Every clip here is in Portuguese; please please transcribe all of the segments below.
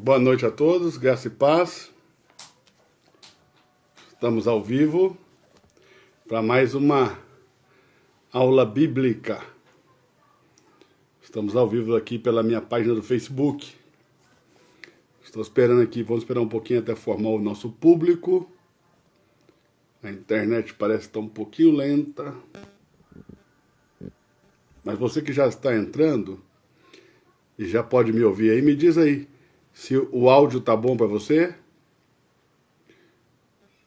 Boa noite a todos, graça e paz. Estamos ao vivo para mais uma aula bíblica. Estamos ao vivo aqui pela minha página do Facebook. Estou esperando aqui, vamos esperar um pouquinho até formar o nosso público. A internet parece estar um pouquinho lenta. Mas você que já está entrando e já pode me ouvir aí, me diz aí se o áudio tá bom para você.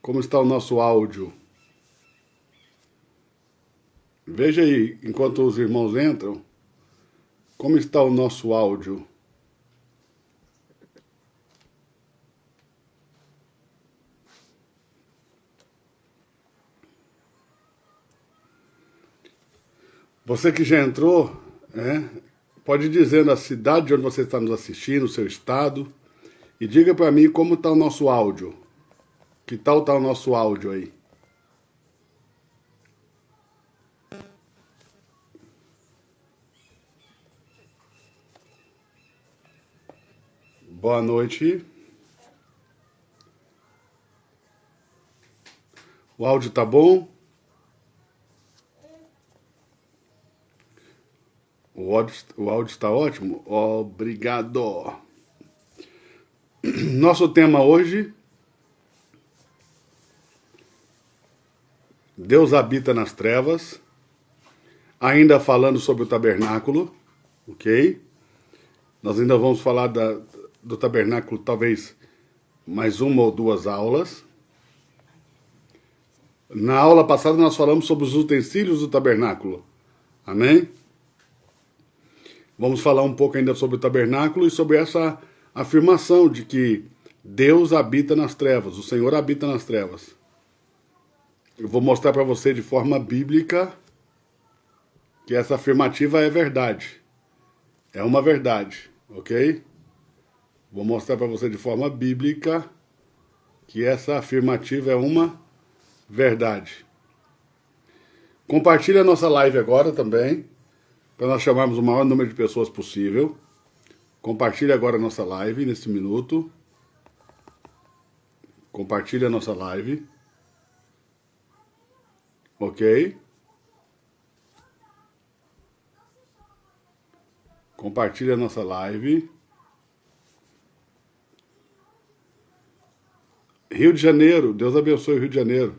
Como está o nosso áudio? Veja aí, enquanto os irmãos entram, como está o nosso áudio. Você que já entrou, pode dizer na cidade onde você está nos assistindo, o seu estado, e diga para mim como está o nosso áudio. Que tal está o nosso áudio aí? Boa noite. O áudio tá bom? O áudio está ótimo? Obrigado. Nosso tema hoje: Deus habita nas trevas. Ainda falando sobre o tabernáculo, ok? Nós ainda vamos falar do tabernáculo, talvez mais uma ou duas aulas. Na aula passada nós falamos sobre os utensílios do tabernáculo. Amém? Vamos falar um pouco ainda sobre o tabernáculo e sobre essa afirmação de que Deus habita nas trevas, o Senhor habita nas trevas. Eu vou mostrar para você de forma bíblica que essa afirmativa é verdade. É uma verdade, ok? Vou mostrar para você de forma bíblica que essa afirmativa é uma verdade. Compartilhe a nossa live agora também, para nós chamarmos o maior número de pessoas possível. Compartilhe agora a nossa live, nesse minuto. Compartilhe a nossa live. Ok? Compartilhe a nossa live. Rio de Janeiro, Deus abençoe o Rio de Janeiro.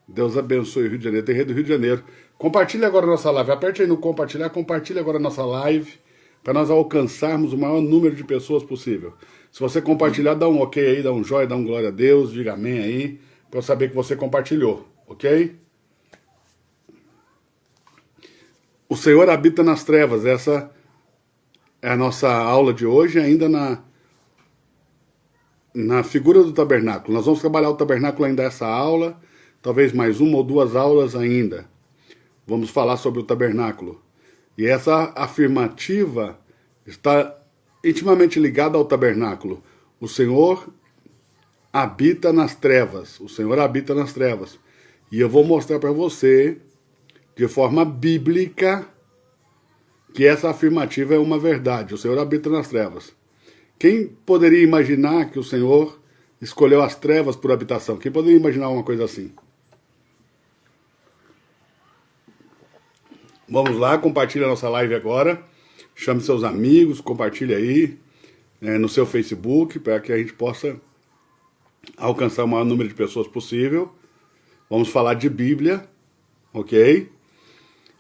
Deus abençoe o Rio de Janeiro, tem rede do Rio de Janeiro. Compartilhe agora a nossa live, aperte aí no compartilhar, compartilhe agora a nossa live, para nós alcançarmos o maior número de pessoas possível. Se você compartilhar, dá um ok aí, dá um joia, dá um glória a Deus, diga amém aí, para eu saber que você compartilhou, ok? O Senhor habita nas trevas, essa é a nossa aula de hoje, ainda na figura do tabernáculo. Nós vamos trabalhar o tabernáculo ainda essa aula, talvez mais uma ou duas aulas ainda. Vamos falar sobre o tabernáculo. E essa afirmativa está intimamente ligada ao tabernáculo. O Senhor habita nas trevas. O Senhor habita nas trevas. E eu vou mostrar para você, de forma bíblica, que essa afirmativa é uma verdade. O Senhor habita nas trevas. Quem poderia imaginar que o Senhor escolheu as trevas por habitação? Quem poderia imaginar uma coisa assim? Vamos lá, compartilhe a nossa live agora. Chame seus amigos, compartilhe aí no seu Facebook, para que a gente possa alcançar o maior número de pessoas possível. Vamos falar de Bíblia, ok?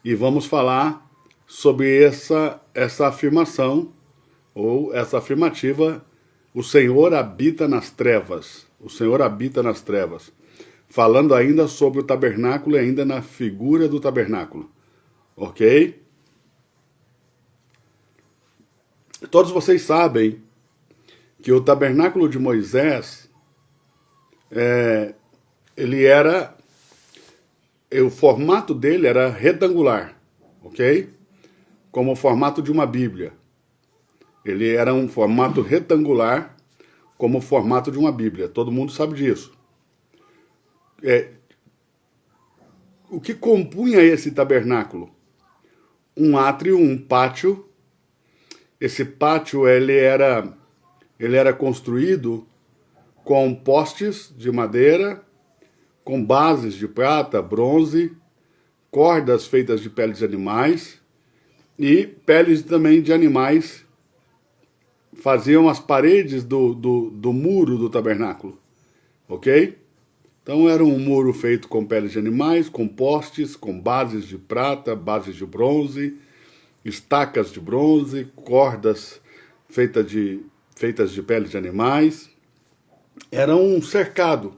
E vamos falar sobre essa afirmação, ou essa afirmativa: o Senhor habita nas trevas. O Senhor habita nas trevas. Falando ainda sobre o tabernáculo e ainda na figura do tabernáculo. Ok? Todos vocês sabem que o tabernáculo de Moisés, o formato dele era retangular, ok? Como o formato de uma Bíblia. Ele era um formato retangular, como o formato de uma Bíblia. Todo mundo sabe disso. O que compunha esse tabernáculo? Um átrio, um pátio, Esse pátio ele era construído com postes de madeira, com bases de prata, bronze, cordas feitas de peles de animais e peles também de animais faziam as paredes do muro do tabernáculo, ok? Então era um muro feito com peles de animais, com postes, com bases de prata, bases de bronze, estacas de bronze, cordas feitas de peles de animais. Era um cercado.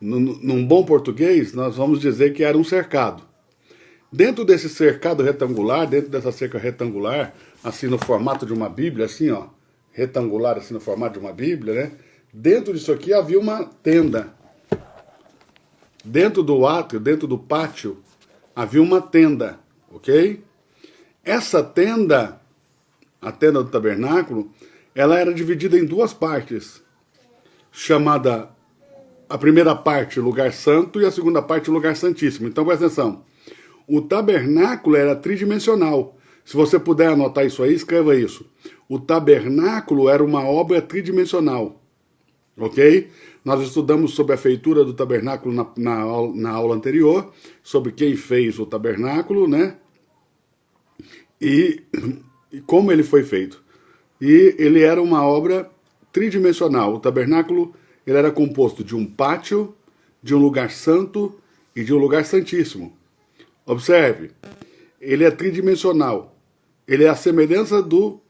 Num bom português, nós vamos dizer que era um cercado. Dentro desse cercado retangular, dentro dessa cerca retangular, assim no formato de uma Bíblia, assim ó, retangular assim no formato de uma Bíblia, né? Dentro disso aqui havia uma tenda. Dentro do átrio, dentro do pátio, havia uma tenda, ok? Essa tenda, a tenda do tabernáculo, ela era dividida em duas partes, chamada a primeira parte, lugar santo, e a segunda parte, lugar santíssimo. Então, presta atenção. O tabernáculo era tridimensional. Se você puder anotar isso aí, escreva isso. O tabernáculo era uma obra tridimensional. Ok? Nós estudamos sobre a feitura do tabernáculo na aula anterior, sobre quem fez o tabernáculo, né? E como ele foi feito. E ele era uma obra tridimensional. O tabernáculo ele era composto de um pátio, de um lugar santo e de um lugar santíssimo. Observe, ele é tridimensional. Ele é a semelhança do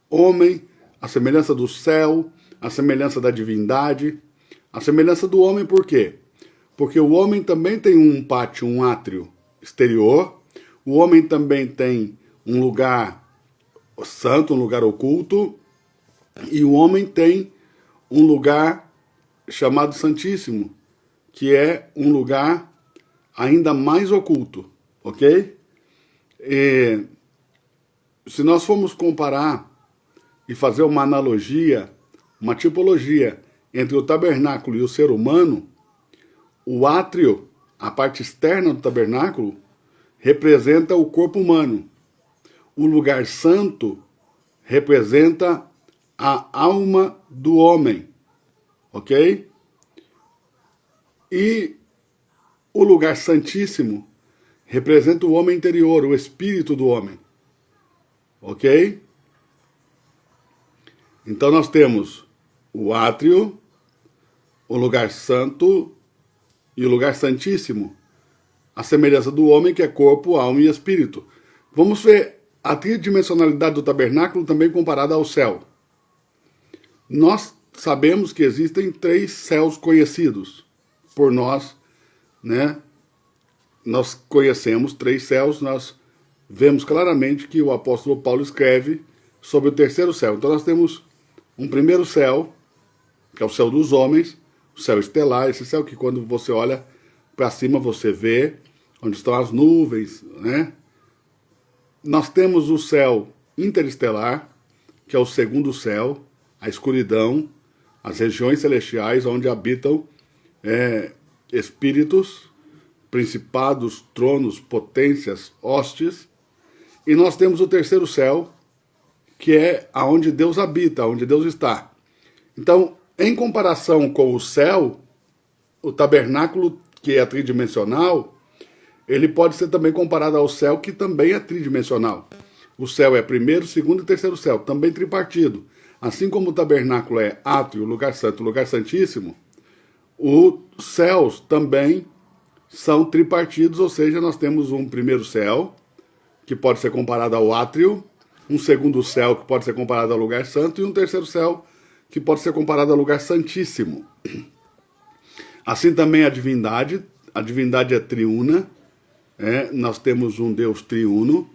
homem, a semelhança do céu, a semelhança da divindade, a semelhança do homem, por quê? Porque o homem também tem um pátio, um átrio exterior, o homem também tem um lugar santo, um lugar oculto, e o homem tem um lugar chamado Santíssimo, que é um lugar ainda mais oculto, ok? E, se nós formos comparar e fazer uma analogia, uma tipologia entre o tabernáculo e o ser humano, o átrio, a parte externa do tabernáculo, representa o corpo humano. O lugar santo representa a alma do homem, ok? E o lugar santíssimo representa o homem interior, o espírito do homem, ok? Então nós temos o átrio, o lugar santo e o lugar santíssimo, a semelhança do homem que é corpo, alma e espírito. Vamos ver a tridimensionalidade do tabernáculo também comparada ao céu. Nós sabemos que existem 3 céus conhecidos por nós, né? Nós conhecemos 3 céus, nós vemos claramente que o apóstolo Paulo escreve sobre o terceiro céu. Então nós temos um primeiro céu, que é o céu dos homens, o céu estelar, esse céu que quando você olha para cima você vê onde estão as nuvens, né? Nós temos o céu interestelar, que é o segundo céu, a escuridão, as regiões celestiais onde habitam espíritos, principados, tronos, potências, hostes. E nós temos o terceiro céu, que é aonde Deus habita, onde Deus está. Então, em comparação com o céu, o tabernáculo, que é tridimensional, ele pode ser também comparado ao céu, que também é tridimensional. O céu é primeiro, segundo e terceiro céu, também tripartido. Assim como o tabernáculo é átrio, lugar santo, lugar santíssimo, os céus também são tripartidos, ou seja, nós temos um primeiro céu, que pode ser comparado ao átrio, um segundo céu, que pode ser comparado ao lugar santo, e um terceiro céu, que pode ser comparado ao lugar santíssimo. Assim também a divindade é triuna, nós temos um Deus triuno,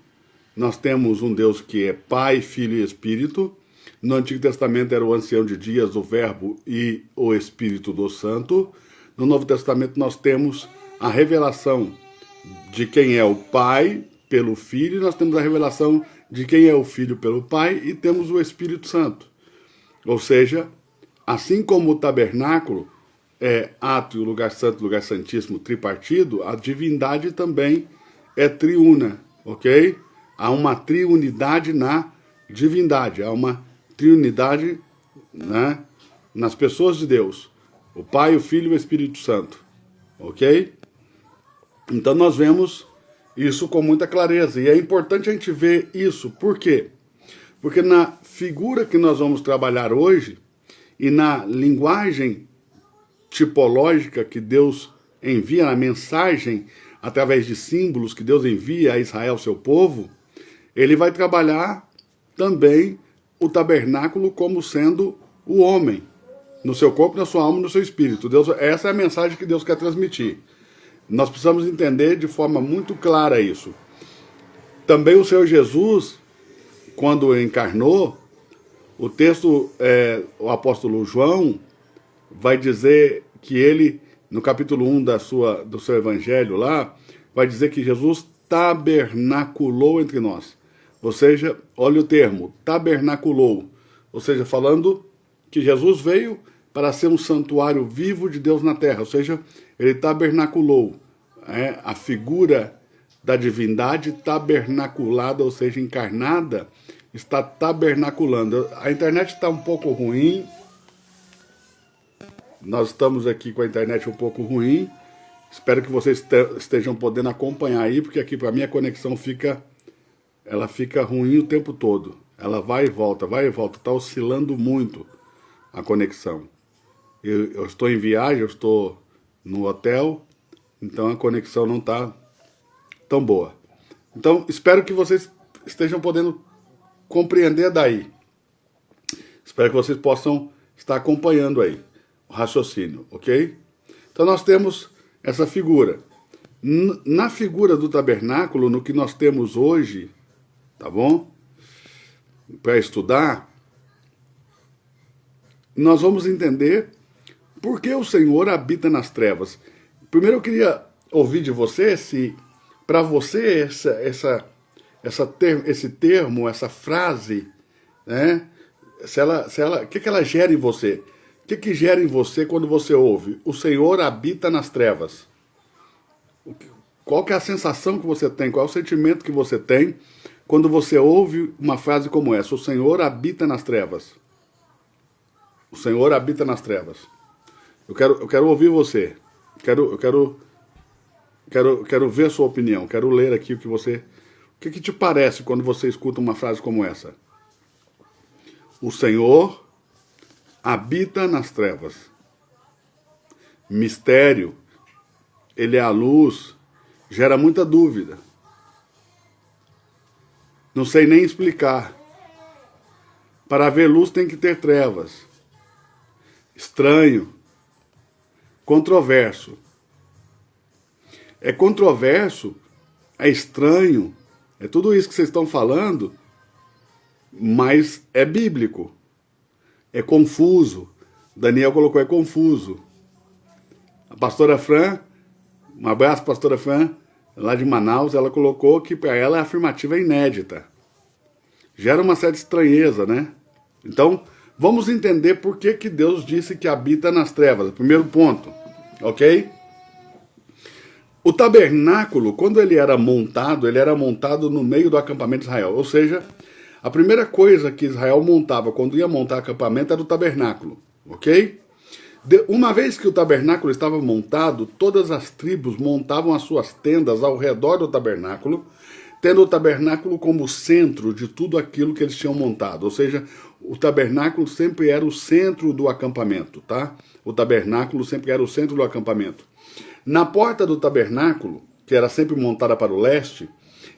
nós temos um Deus que é Pai, Filho e Espírito. No Antigo Testamento era o ancião de dias, o Verbo e o Espírito do Santo. No Novo Testamento nós temos a revelação de quem é o Pai pelo Filho, e nós temos a revelação de quem é o Filho pelo Pai, e temos o Espírito Santo. Ou seja, assim como o tabernáculo é átrio, lugar santo, lugar santíssimo, tripartido, a divindade também é triuna, ok? Há uma triunidade na divindade, há uma triunidade, né, nas pessoas de Deus, o Pai, o Filho e o Espírito Santo, ok? Então nós vemos isso com muita clareza, e é importante a gente ver isso, por quê? Porque na figura que nós vamos trabalhar hoje, e na linguagem tipológica que Deus envia, na mensagem, através de símbolos que Deus envia a Israel, seu povo, ele vai trabalhar também o tabernáculo como sendo o homem, no seu corpo, na sua alma e no seu espírito. Deus, essa é a mensagem que Deus quer transmitir. Nós precisamos entender de forma muito clara isso. Também o Senhor Jesus, quando encarnou, o texto, o apóstolo João, vai dizer que ele, no capítulo 1 do seu evangelho lá, vai dizer que Jesus tabernaculou entre nós. Ou seja, olha o termo, tabernaculou. Ou seja, falando que Jesus veio para ser um santuário vivo de Deus na terra. Ou seja, ele tabernaculou. A figura da divindade tabernaculada, ou seja, encarnada, está tabernaculando. A internet está um pouco ruim. Nós estamos aqui com a internet um pouco ruim. Espero que vocês estejam podendo acompanhar aí, porque aqui para mim a conexão fica ruim o tempo todo. Ela vai e volta, está oscilando muito a conexão. Eu estou em viagem, eu estou no hotel, então a conexão não está tão boa. Então espero que vocês estejam podendo compreender daí. Espero que vocês possam estar acompanhando aí o raciocínio, ok? Então nós temos essa figura. Na figura do tabernáculo, no que nós temos hoje, tá bom? Para estudar, nós vamos entender por que o Senhor habita nas trevas. Primeiro eu queria ouvir de você se, para você, esse termo, essa frase, né? O que ela gera em você? O que gera em você quando você ouve? O Senhor habita nas trevas. Qual que é a sensação que você tem? Qual é o sentimento que você tem quando você ouve uma frase como essa? O Senhor habita nas trevas. O Senhor habita nas trevas. Eu quero ouvir você. Quero ver a sua opinião. Quero ler aqui o que você... O que te parece quando você escuta uma frase como essa? O Senhor habita nas trevas. Mistério. Ele é a luz. Gera muita dúvida. Não sei nem explicar. Para haver luz tem que ter trevas. Estranho. Controverso. É controverso, é estranho, é tudo isso que vocês estão falando, mas é bíblico. É confuso. Daniel colocou, é confuso. A pastora Fran, um abraço, pastora Fran, lá de Manaus, ela colocou que para ela a afirmativa é inédita. Gera uma certa estranheza, né? Então, vamos entender por que Deus disse que habita nas trevas. Primeiro ponto, ok? O tabernáculo, quando ele era montado no meio do acampamento de Israel. Ou seja, a primeira coisa que Israel montava quando ia montar acampamento era o tabernáculo, ok? Uma vez que o tabernáculo estava montado, todas as tribos montavam as suas tendas ao redor do tabernáculo, tendo o tabernáculo como centro de tudo aquilo que eles tinham montado. Ou seja, o tabernáculo sempre era o centro do acampamento, tá? O tabernáculo sempre era o centro do acampamento. Na porta do tabernáculo, que era sempre montada para o leste,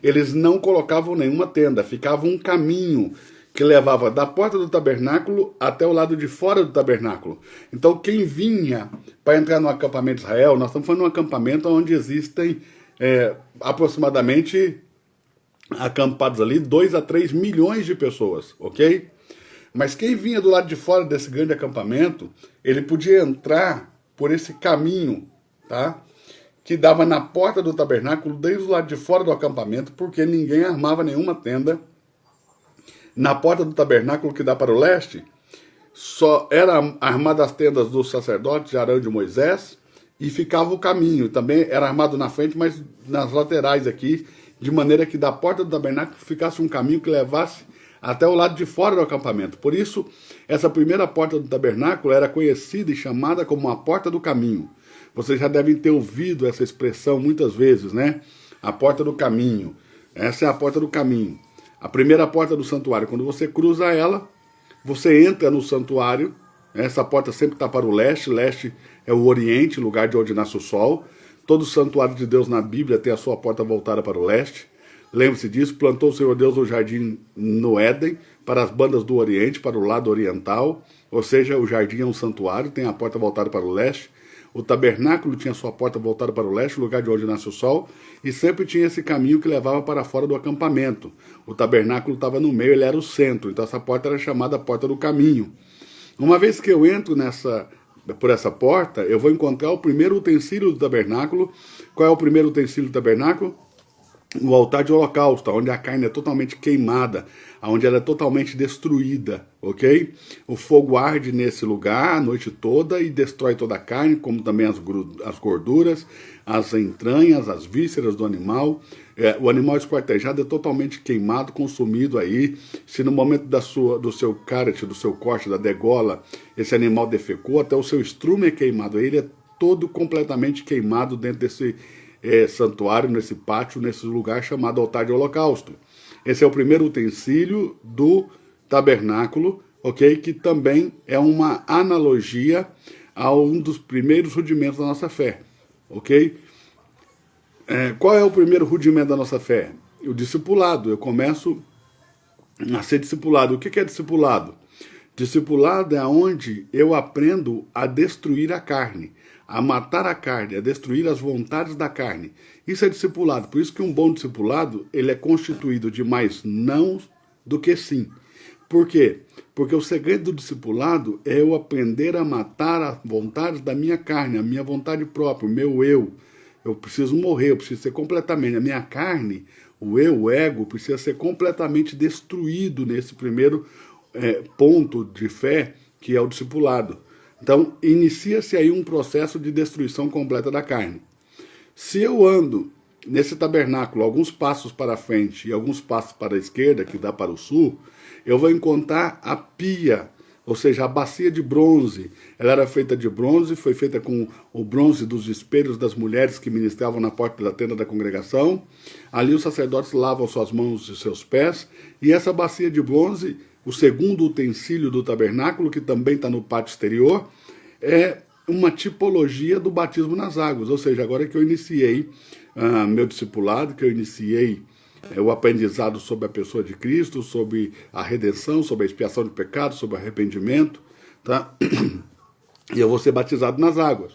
eles não colocavam nenhuma tenda, ficava um caminho que levava da porta do tabernáculo até o lado de fora do tabernáculo. Então quem vinha para entrar no acampamento de Israel, nós estamos falando de um acampamento onde existem aproximadamente acampados ali 2 a 3 milhões de pessoas, ok? Mas quem vinha do lado de fora desse grande acampamento, ele podia entrar por esse caminho, tá? Que dava na porta do tabernáculo, desde o lado de fora do acampamento, porque ninguém armava nenhuma tenda. Na porta do tabernáculo que dá para o leste, só era armada as tendas dos sacerdotes de Arão e de Moisés, e ficava o caminho. Também era armado na frente, mas nas laterais aqui, de maneira que da porta do tabernáculo ficasse um caminho que levasse até o lado de fora do acampamento. Por isso, essa primeira porta do tabernáculo era conhecida e chamada como a porta do caminho. Vocês já devem ter ouvido essa expressão muitas vezes, né? A porta do caminho. Essa é a porta do caminho. A primeira porta do santuário. Quando você cruza ela, você entra no santuário. Essa porta sempre está para o leste. Leste é o oriente, lugar de onde nasce o sol. Todo santuário de Deus na Bíblia tem a sua porta voltada para o leste. Lembre-se disso, plantou o Senhor Deus o jardim no Éden, para as bandas do oriente, para o lado oriental. Ou seja, o jardim é um santuário, tem a porta voltada para o leste. O tabernáculo tinha sua porta voltada para o leste, lugar de onde nasce o sol. E sempre tinha esse caminho que levava para fora do acampamento. O tabernáculo estava no meio, ele era o centro. Então essa porta era chamada porta do caminho. Uma vez que eu entro por essa porta, eu vou encontrar o primeiro utensílio do tabernáculo. Qual é o primeiro utensílio do tabernáculo? O altar de holocausto, onde a carne é totalmente queimada, onde ela é totalmente destruída, ok? O fogo arde nesse lugar a noite toda e destrói toda a carne, como também as gorduras, as entranhas, as vísceras do animal. O animal esquartejado é totalmente queimado, consumido aí. Se no momento do seu cáret, do seu corte, da degola, esse animal defecou, até o seu estrume é queimado. Ele é todo completamente queimado dentro desse santuário, nesse pátio, nesse lugar chamado altar de holocausto. Esse é o primeiro utensílio do tabernáculo, ok? Que também é uma analogia a um dos primeiros rudimentos da nossa fé, ok? Qual é o primeiro rudimento da nossa fé? O discipulado. Eu começo a ser discipulado. O que é discipulado? Discipulado é onde eu aprendo a destruir a carne, a matar a carne, a destruir as vontades da carne. Isso é discipulado. Por isso que um bom discipulado, ele é constituído de mais não do que sim. Por quê? Porque o segredo do discipulado é eu aprender a matar as vontades da minha carne, a minha vontade própria, o meu eu. Eu preciso morrer, eu preciso ser completamente. A minha carne, o eu, o ego, precisa ser completamente destruído nesse primeiro ponto de fé, que é o discipulado. Então, inicia-se aí um processo de destruição completa da carne. Se eu ando nesse tabernáculo alguns passos para frente e alguns passos para a esquerda, que dá para o sul, eu vou encontrar a pia, ou seja, a bacia de bronze. Ela era feita de bronze, foi feita com o bronze dos espelhos das mulheres que ministravam na porta da tenda da congregação. Ali os sacerdotes lavam suas mãos e seus pés, e essa bacia de bronze, o segundo utensílio do tabernáculo, que também está no pátio exterior, é uma tipologia do batismo nas águas. Ou seja, agora que eu iniciei meu discipulado, que eu iniciei o aprendizado sobre a pessoa de Cristo, sobre a redenção, sobre a expiação de pecados, sobre o arrependimento, tá? E eu vou ser batizado nas águas.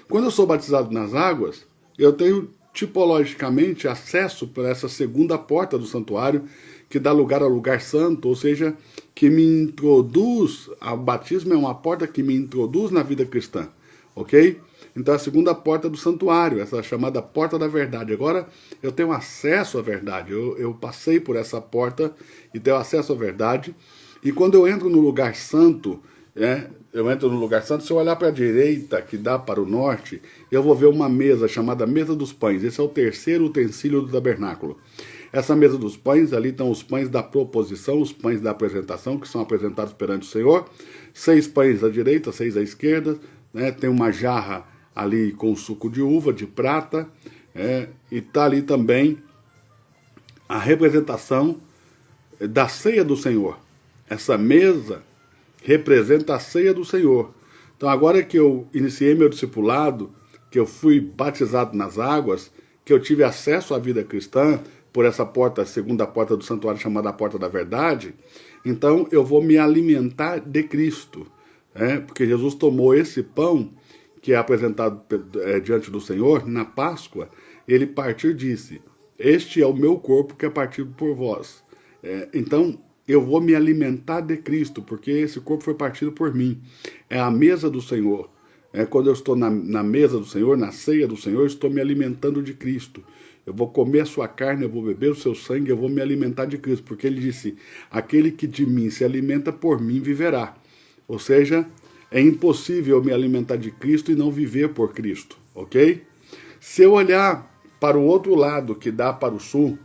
Quando eu sou batizado nas águas, eu tenho tipologicamente acesso para essa segunda porta do santuário, que dá lugar ao lugar santo, ou seja, que me introduz, o batismo é uma porta que me introduz na vida cristã, ok? Então a segunda porta do santuário, essa chamada porta da verdade. Agora eu tenho acesso à verdade, eu passei por essa porta e tenho acesso à verdade, e quando eu entro no lugar santo, se eu olhar para a direita, que dá para o norte, eu vou ver uma mesa chamada mesa dos pães. Esse é o terceiro utensílio do tabernáculo. Essa mesa dos pães, ali estão os pães da proposição, os pães da apresentação, que são apresentados perante o Senhor. 6 pães à direita, 6 à esquerda, né? Tem uma jarra ali com suco de uva, de prata, e está ali também a representação da ceia do Senhor. Essa mesa representa a ceia do Senhor. Então agora que eu iniciei meu discipulado, que eu fui batizado nas águas, que eu tive acesso à vida cristã, por essa porta, a segunda porta do santuário chamada a porta da verdade, então eu vou me alimentar de Cristo, porque Jesus tomou esse pão que é apresentado diante do Senhor na Páscoa, ele partiu e disse: este é o meu corpo que é partido por vós. Então eu vou me alimentar de Cristo, porque esse corpo foi partido por mim. É a mesa do Senhor. Quando eu estou na mesa do Senhor, na ceia do Senhor, eu estou me alimentando de Cristo. Eu vou comer a sua carne, eu vou beber o seu sangue, eu vou me alimentar de Cristo. Porque ele disse: aquele que de mim se alimenta, por mim viverá. Ou seja, é impossível eu me alimentar de Cristo e não viver por Cristo, ok? Se eu olhar para o outro lado, que dá para o sul,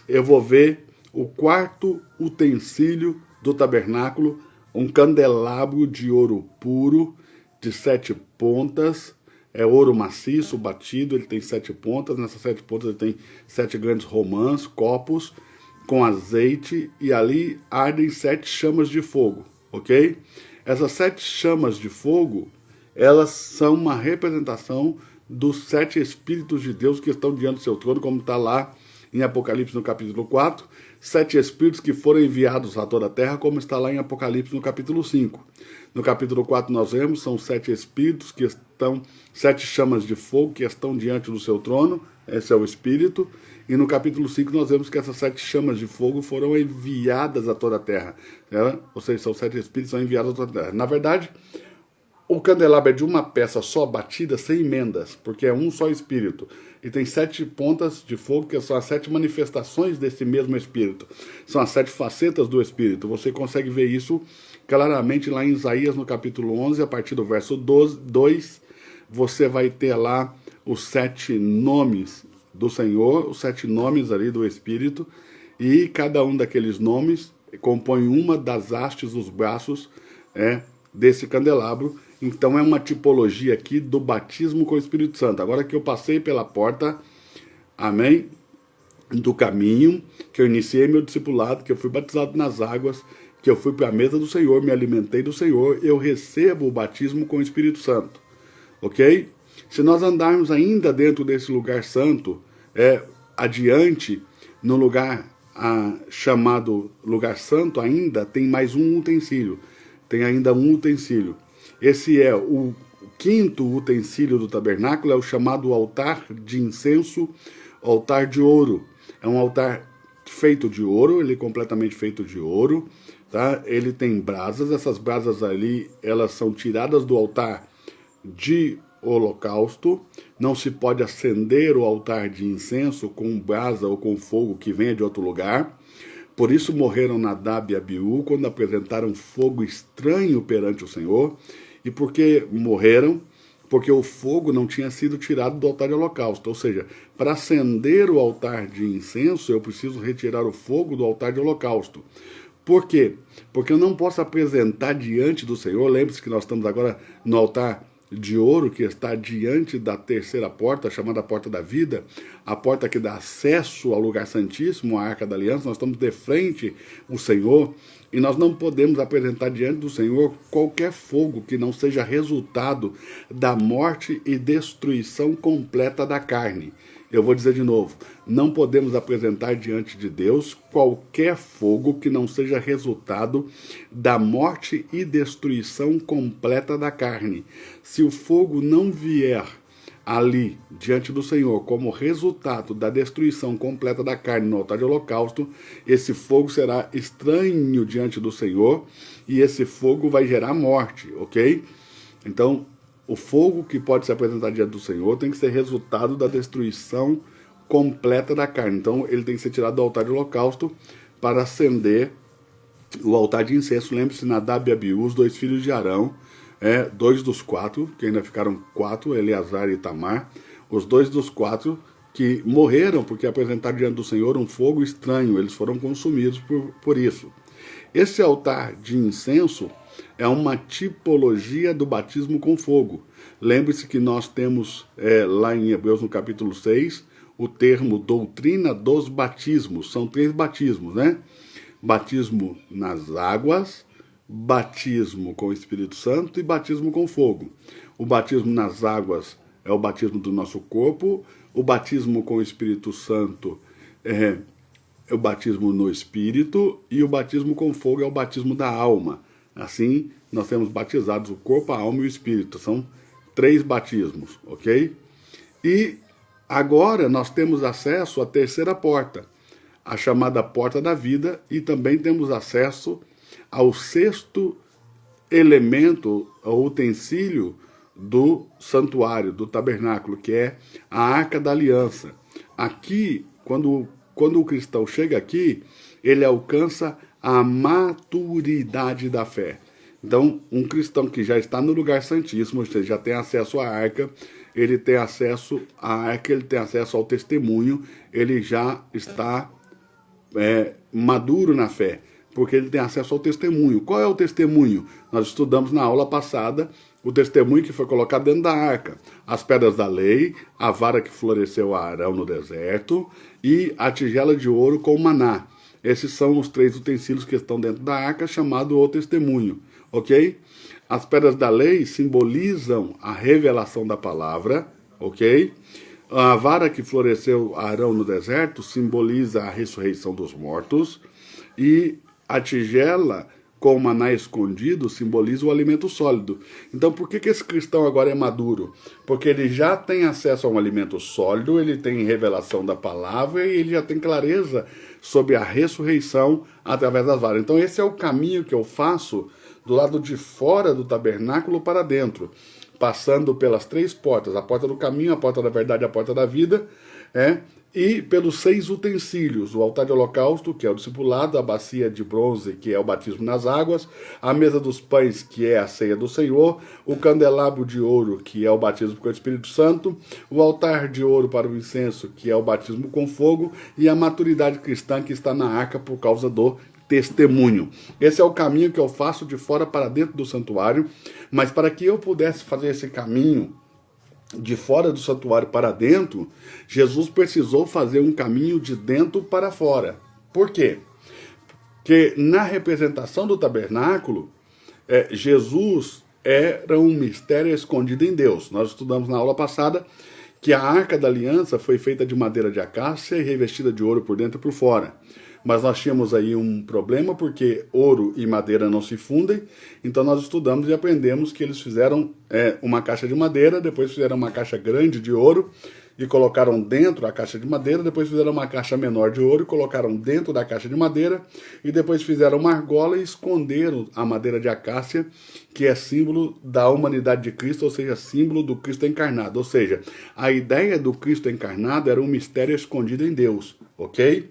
eu vou ver o quarto utensílio do tabernáculo, um candelabro de ouro puro, de 7 pontas, é ouro maciço, batido, ele tem 7 pontas, nessas 7 pontas ele tem 7 grandes romãs, copos, com azeite, e ali ardem 7 chamas de fogo, ok? Essas 7 chamas de fogo, elas são uma representação dos 7 Espíritos de Deus que estão diante do seu trono, como está lá em Apocalipse no capítulo 4, 7 Espíritos que foram enviados a toda a terra, como está lá em Apocalipse no capítulo 5. No capítulo 4 nós vemos, são 7 Espíritos que estão, 7 chamas de fogo que estão diante do seu trono, esse é o Espírito, e no capítulo 5 nós vemos que essas 7 chamas de fogo foram enviadas a toda a terra, né? Ou seja, são 7 Espíritos que são enviados a toda a terra. Na verdade, o candelabro é de uma peça só batida, sem emendas, porque é um só Espírito. E tem 7 pontas de fogo, que são as 7 manifestações desse mesmo Espírito. São as 7 facetas do Espírito. Você consegue ver isso claramente lá em Isaías, no capítulo 11, a partir do verso 2. Você vai ter lá os 7 nomes do Senhor, os 7 nomes ali do Espírito. E cada um daqueles nomes compõe uma das hastes dos braços desse candelabro. Então é uma tipologia aqui do batismo com o Espírito Santo. Agora que eu passei pela porta, amém, do caminho, que eu iniciei meu discipulado, que eu fui batizado nas águas, que eu fui para a mesa do Senhor, me alimentei do Senhor, eu recebo o batismo com o Espírito Santo, ok? Se nós andarmos ainda dentro desse lugar santo, adiante, no lugar chamado lugar santo ainda, tem mais um utensílio, tem ainda um utensílio. Esse é o quinto utensílio do tabernáculo, é o chamado altar de incenso, altar de ouro. É um altar feito de ouro, ele é completamente feito de ouro, tá? Ele tem brasas, essas brasas ali, elas são tiradas do altar de holocausto. Não se pode acender o altar de incenso com brasa ou com fogo que venha de outro lugar. Por isso morreram Nadab e Abiú quando apresentaram fogo estranho perante o Senhor. E por que morreram? Porque o fogo não tinha sido tirado do altar de holocausto. Ou seja, para acender o altar de incenso, eu preciso retirar o fogo do altar de holocausto. Por quê? Porque eu não posso apresentar diante do Senhor. Lembre-se que nós estamos agora no altar de ouro que está diante da terceira porta, chamada Porta da Vida, a porta que dá acesso ao lugar santíssimo, à Arca da Aliança. Nós estamos de frente ao Senhor e nós não podemos apresentar diante do Senhor qualquer fogo que não seja resultado da morte e destruição completa da carne. Eu vou dizer de novo, não podemos apresentar diante de Deus qualquer fogo que não seja resultado da morte e destruição completa da carne. Se o fogo não vier ali, diante do Senhor, como resultado da destruição completa da carne no altar de holocausto, esse fogo será estranho diante do Senhor e esse fogo vai gerar morte, ok? Então, o fogo que pode se apresentar diante do Senhor tem que ser resultado da destruição completa da carne. Então, ele tem que ser tirado do altar de holocausto para acender o altar de incenso. Lembre-se, Nadab e Abiú, os 2 filhos de Arão, 2 dos 4, que ainda ficaram 4, Eleazar e Itamar, os 2 dos 4 que morreram porque apresentaram diante do Senhor um fogo estranho, eles foram consumidos por isso. Esse altar de incenso é uma tipologia do batismo com fogo. Lembre-se que nós temos lá em Hebreus, no capítulo 6, o termo doutrina dos batismos. São 3 batismos, né? Batismo nas águas, batismo com o Espírito Santo e batismo com fogo. O batismo nas águas é o batismo do nosso corpo, o batismo com o Espírito Santo é o batismo no Espírito e o batismo com fogo é o batismo da alma. Assim, nós temos batizados o corpo, a alma e o Espírito. São 3 batismos, ok? E agora nós temos acesso à terceira porta, a chamada Porta da Vida, e também temos acesso ao 6º elemento, ao utensílio do santuário, do tabernáculo, que é a Arca da Aliança. Aqui, quando o cristão chega aqui, ele alcança a maturidade da fé. Então, um cristão que já está no lugar santíssimo, ou seja, já tem acesso à arca, ele tem acesso à arca, ele tem acesso ao testemunho, ele já está maduro na fé, porque ele tem acesso ao testemunho. Qual é o testemunho? Nós estudamos na aula passada o testemunho que foi colocado dentro da arca. As pedras da lei, a vara que floresceu a Arão no deserto e a tigela de ouro com maná. Esses são os 3 utensílios que estão dentro da arca, chamado o testemunho, ok? As pedras da lei simbolizam a revelação da palavra, ok? A vara que floresceu a Arão no deserto simboliza a ressurreição dos mortos. E a tigela com o maná escondido simboliza o alimento sólido. Então, por que esse cristão agora é maduro? Porque ele já tem acesso a um alimento sólido, ele tem revelação da palavra e ele já tem clareza sobre a ressurreição através das varas. Então, esse é o caminho que eu faço do lado de fora do tabernáculo para dentro, passando pelas 3 portas, a porta do caminho, a porta da verdade, a porta da vida, e pelos 6 utensílios, o altar de holocausto, que é o discipulado, a bacia de bronze, que é o batismo nas águas, a mesa dos pães, que é a ceia do Senhor, o candelabro de ouro, que é o batismo com o Espírito Santo, o altar de ouro para o incenso, que é o batismo com fogo, e a maturidade cristã que está na arca por causa do testemunho. Esse é o caminho que eu faço de fora para dentro do santuário, mas para que eu pudesse fazer esse caminho de fora do santuário para dentro, Jesus precisou fazer um caminho de dentro para fora. Por quê? Porque na representação do tabernáculo, Jesus era um mistério escondido em Deus. Nós estudamos na aula passada que a Arca da Aliança foi feita de madeira de acácia e revestida de ouro por dentro e por fora. Mas nós tínhamos aí um problema, porque ouro e madeira não se fundem, então nós estudamos e aprendemos que eles fizeram uma caixa de madeira, depois fizeram uma caixa grande de ouro e colocaram dentro a caixa de madeira, depois fizeram uma caixa menor de ouro e colocaram dentro da caixa de madeira, e depois fizeram uma argola e esconderam a madeira de acácia, que é símbolo da humanidade de Cristo, ou seja, símbolo do Cristo encarnado. Ou seja, a ideia do Cristo encarnado era um mistério escondido em Deus, ok?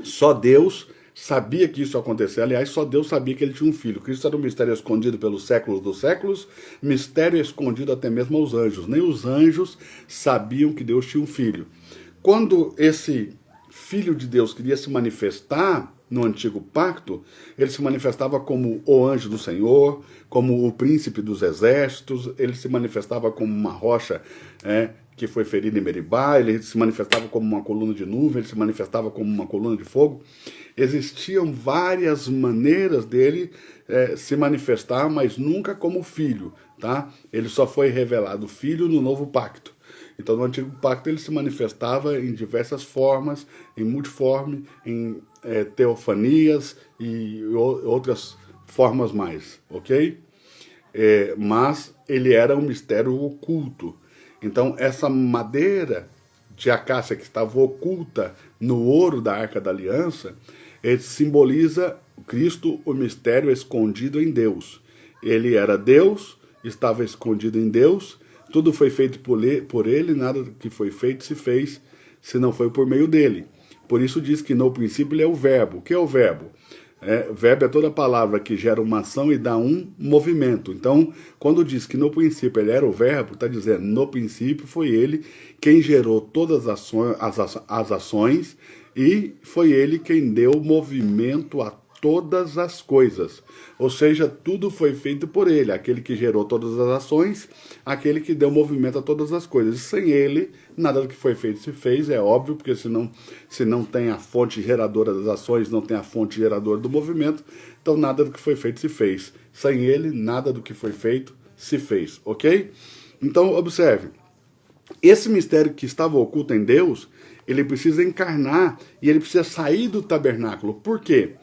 Só Deus sabia que isso ia acontecer. Aliás, só Deus sabia que ele tinha um filho. Cristo era um mistério escondido pelos séculos dos séculos, mistério escondido até mesmo aos anjos. Nem os anjos sabiam que Deus tinha um filho. Quando esse filho de Deus queria se manifestar no antigo pacto, ele se manifestava como o anjo do Senhor, como o príncipe dos exércitos, ele se manifestava como uma rocha que foi ferida em Meribá, ele se manifestava como uma coluna de nuvem, ele se manifestava como uma coluna de fogo. Existiam várias maneiras dele se manifestar, mas nunca como filho, tá? Ele só foi revelado filho no novo pacto. Então, no antigo pacto, ele se manifestava em diversas formas, em multiforme, em teofanias e outras formas mais, ok? Mas ele era um mistério oculto. Então, essa madeira de acácia que estava oculta no ouro da Arca da Aliança, ele simboliza Cristo, o mistério escondido em Deus. Ele era Deus, estava escondido em Deus, tudo foi feito por ele, nada que foi feito se fez, se não foi por meio dele. Por isso diz que no princípio ele é o verbo. O que é o verbo? Verbo é toda palavra que gera uma ação e dá um movimento. Então, quando diz que no princípio ele era o verbo, está dizendo, no princípio foi ele quem gerou todas as ações e foi ele quem deu movimento a todas as coisas. Ou seja, tudo foi feito por ele, aquele que gerou todas as ações, aquele que deu movimento a todas as coisas. Sem ele, nada do que foi feito se fez, é óbvio, porque se não tem a fonte geradora das ações, não tem a fonte geradora do movimento, então nada do que foi feito se fez. Sem ele, nada do que foi feito se fez, ok? Então, observe, esse mistério que estava oculto em Deus, ele precisa encarnar e ele precisa sair do tabernáculo. Por quê?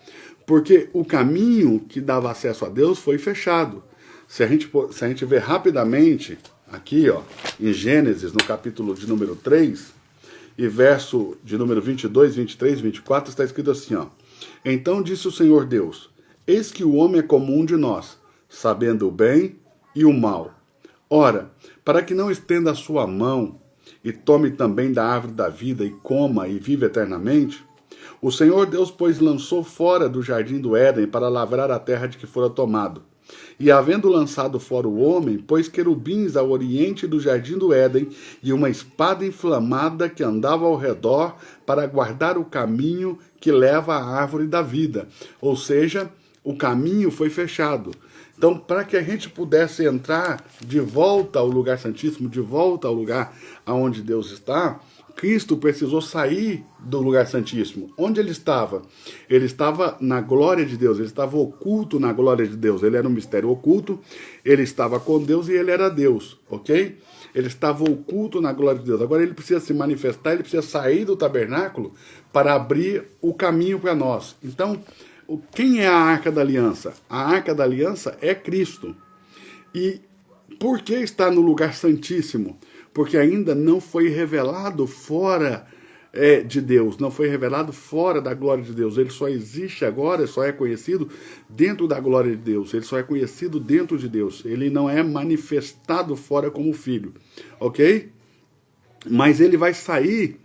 Porque o caminho que dava acesso a Deus foi fechado. Se a gente ver rapidamente, aqui ó, em Gênesis, no capítulo de número 3, e verso de número 22, 23, 24, está escrito assim, ó. Então disse o Senhor Deus, eis que o homem é como um de nós, sabendo o bem e o mal. Ora, para que não estenda a sua mão e tome também da árvore da vida e coma e viva eternamente, o Senhor Deus, pois, lançou fora do jardim do Éden para lavrar a terra de que fora tomado. E havendo lançado fora o homem, pôs querubins ao oriente do jardim do Éden, e uma espada inflamada que andava ao redor para guardar o caminho que leva à árvore da vida. Ou seja, o caminho foi fechado. Então, para que a gente pudesse entrar de volta ao lugar santíssimo, de volta ao lugar aonde Deus está, Cristo precisou sair do lugar santíssimo. Onde ele estava? Ele estava na glória de Deus, ele estava oculto na glória de Deus. Ele era um mistério oculto, ele estava com Deus e ele era Deus, ok? Ele estava oculto na glória de Deus. Agora ele precisa se manifestar, ele precisa sair do tabernáculo para abrir o caminho para nós. Então, quem é a Arca da Aliança? A Arca da Aliança é Cristo. E por que está no lugar santíssimo? Porque ainda não foi revelado fora de Deus, não foi revelado fora da glória de Deus. Ele só existe agora, só é conhecido dentro da glória de Deus. Ele só é conhecido dentro de Deus. Ele não é manifestado fora como filho, ok? Mas ele vai sair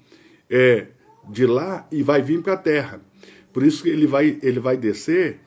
de lá e vai vir para a terra. Por isso que ele vai descer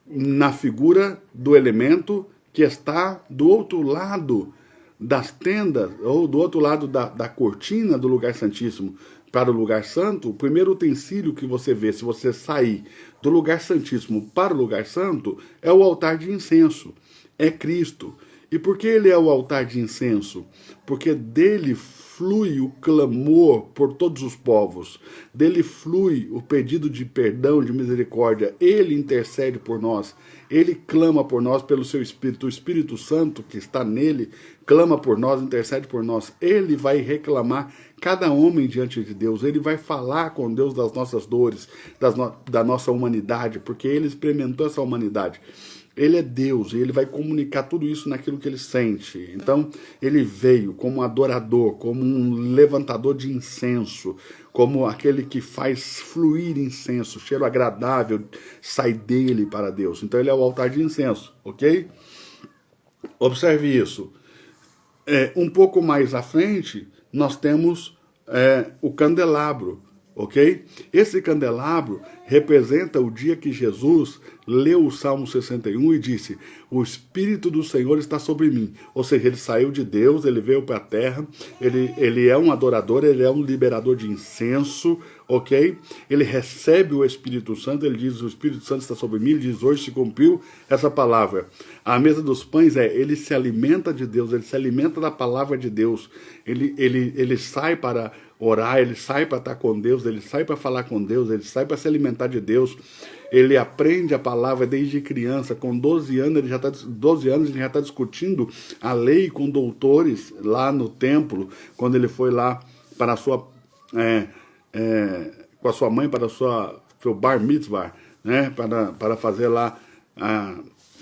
na figura do elemento que está do outro lado das tendas, ou do outro lado da cortina do lugar santíssimo para o lugar santo. O primeiro utensílio que você vê, se você sair do lugar santíssimo para o lugar santo, é o altar de incenso, é Cristo. E por que ele é o altar de incenso? Porque dele flui o clamor por todos os povos, dele flui o pedido de perdão, de misericórdia. Ele intercede por nós, ele clama por nós pelo seu Espírito. O Espírito Santo que está nele clama por nós, intercede por nós. Ele vai reclamar cada homem diante de Deus, ele vai falar com Deus das nossas dores, da nossa humanidade, porque ele experimentou essa humanidade. Ele é Deus e ele vai comunicar tudo isso naquilo que ele sente. Então, ele veio como um adorador, como um levantador de incenso, como aquele que faz fluir incenso, cheiro agradável sai dele para Deus. Então, ele é o altar de incenso, ok? Observe isso. Um pouco mais à frente, nós temos o candelabro, ok? Esse candelabro representa o dia que Jesus leu o Salmo 61 e disse: o Espírito do Senhor está sobre mim. Ou seja, ele saiu de Deus, ele veio para a terra, ele é um adorador, ele é um liberador de incenso, ok? Ele recebe o Espírito Santo, ele diz: o Espírito Santo está sobre mim, ele diz: hoje se cumpriu essa palavra. A mesa dos pães ele se alimenta de Deus, ele se alimenta da palavra de Deus, ele sai para orar, ele sai para estar com Deus, ele sai para falar com Deus, ele sai para se alimentar de Deus. Ele aprende a palavra desde criança. Com 12 anos ele já está discutindo a lei com doutores lá no templo, quando ele foi lá para a sua com a sua mãe para seu bar mitzvah, né, para fazer lá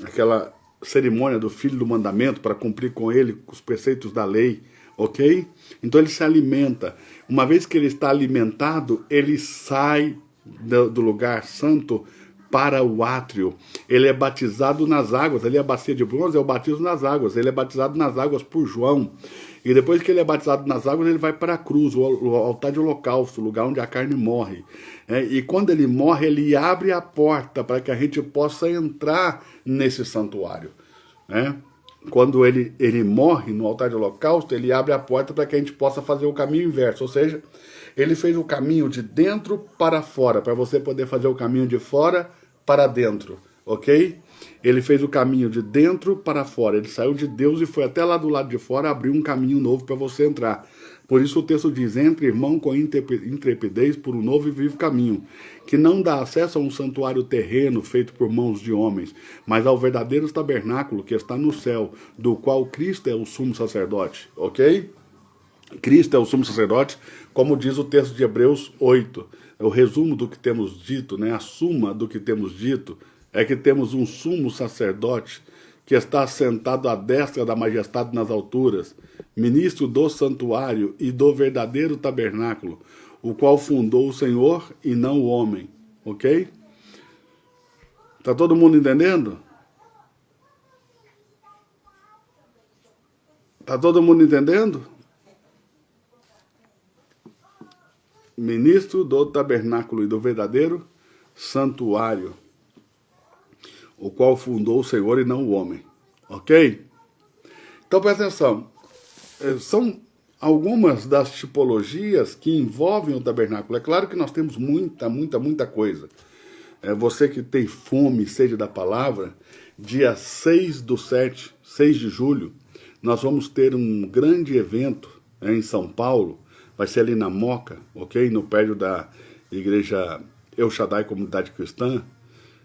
aquela cerimônia do filho do mandamento, para cumprir com ele os preceitos da lei, ok? Então ele se alimenta. Uma vez que ele está alimentado, ele sai do lugar santo para o átrio. Ele é batizado nas águas. Ali a bacia de bronze é o batismo nas águas. Ele é batizado nas águas por João. E depois que ele é batizado nas águas, ele vai para a cruz, o altar de holocausto, o lugar onde a carne morre. E quando ele morre, ele abre a porta para que a gente possa entrar nesse santuário. Quando ele morre no altar de holocausto, ele abre a porta para que a gente possa fazer o caminho inverso. Ou seja, ele fez o caminho de dentro para fora, para você poder fazer o caminho de fora para dentro, ok? Ele fez o caminho de dentro para fora. Ele saiu de Deus e foi até lá do lado de fora, abriu um caminho novo para você entrar. Por isso o texto diz: entre, irmão, com intrepidez por um novo e vivo caminho, que não dá acesso a um santuário terreno feito por mãos de homens, mas ao verdadeiro tabernáculo que está no céu, do qual Cristo é o sumo sacerdote, ok? Cristo é o sumo sacerdote, como diz o texto de Hebreus 8. O resumo do que temos dito, a suma do que temos dito, é que temos um sumo sacerdote que está sentado à destra da majestade nas alturas, ministro do santuário e do verdadeiro tabernáculo, o qual fundou o Senhor e não o homem. Ok? Está todo mundo entendendo? Está todo mundo entendendo? Ministro do tabernáculo e do verdadeiro santuário. o qual fundou o Senhor e não o homem. Ok? Então presta atenção. São algumas das tipologias que envolvem o tabernáculo. É claro que nós temos muita coisa. Você que tem fome e sede da palavra, dia 6/7, 6 de julho, nós vamos ter um grande evento em São Paulo. Vai ser ali na Moca, ok? No prédio da igreja El Shaddai Comunidade Cristã.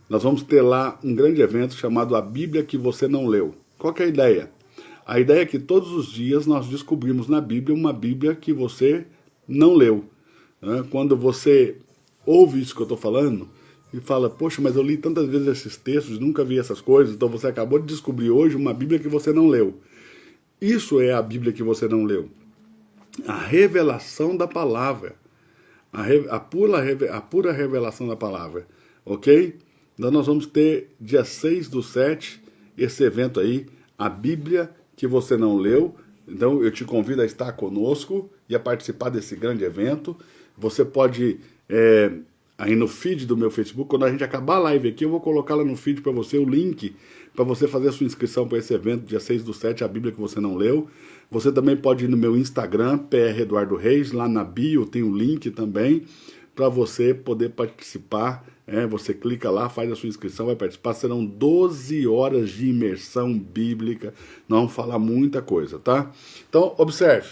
Nós vamos ter lá um grande evento chamado A Bíblia que Você Não Leu. Qual que é a ideia? A ideia é que todos os dias nós descobrimos na Bíblia uma Bíblia que você não leu. Quando você ouve isso que eu estou falando e fala, poxa, mas eu li tantas vezes esses textos e nunca vi essas coisas, então você acabou de descobrir hoje uma Bíblia que você não leu. Isso é a Bíblia que você não leu. A revelação da palavra. A pura revelação da palavra. Ok? Então nós vamos ter dia 6/7, esse evento aí, a Bíblia que você não leu. Então eu te convido a estar conosco e a participar desse grande evento. Você pode, aí no feed do meu Facebook, quando a gente acabar a live aqui, eu vou colocar lá no feed para você o link para você fazer a sua inscrição para esse evento, dia 6/7, a Bíblia que você não leu. Você também pode ir no meu Instagram, PR Eduardo Reis, lá na bio tem o link também, para você poder participar. Você clica lá, faz a sua inscrição, vai participar. Serão 12 horas de imersão bíblica. Nós vamos falar muita coisa, tá? Então, observe.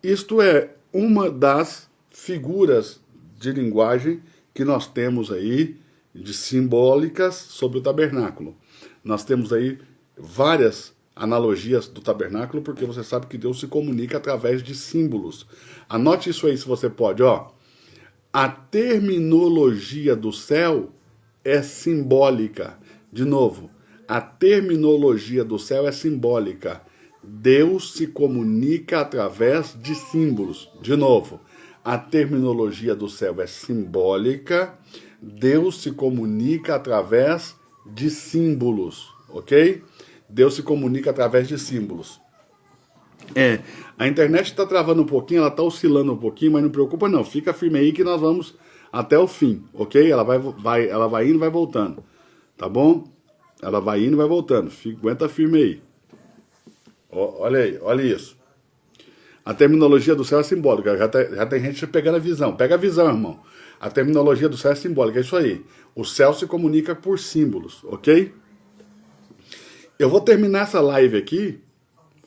Isto é uma das figuras de linguagem que nós temos aí, de simbólicas sobre o tabernáculo. Nós temos aí várias analogias do tabernáculo, porque você sabe que Deus se comunica através de símbolos. Anote isso aí se você pode, ó. A terminologia do céu é simbólica. De novo, a terminologia do céu é simbólica. Deus se comunica através de símbolos. De novo, a terminologia do céu é simbólica. Deus se comunica através de símbolos, ok? Deus se comunica através de símbolos. A internet está travando um pouquinho, ela está oscilando um pouquinho, mas não preocupa não, fica firme aí que nós vamos até o fim, ok? Ela vai indo e vai voltando, tá bom? Ela vai indo e vai voltando, aguenta firme aí. Olha aí, olha isso. A terminologia do céu é simbólica, já tem gente pegando a visão, pega a visão, irmão. A terminologia do céu é simbólica, é isso aí. O céu se comunica por símbolos, ok? Eu vou terminar essa live aqui,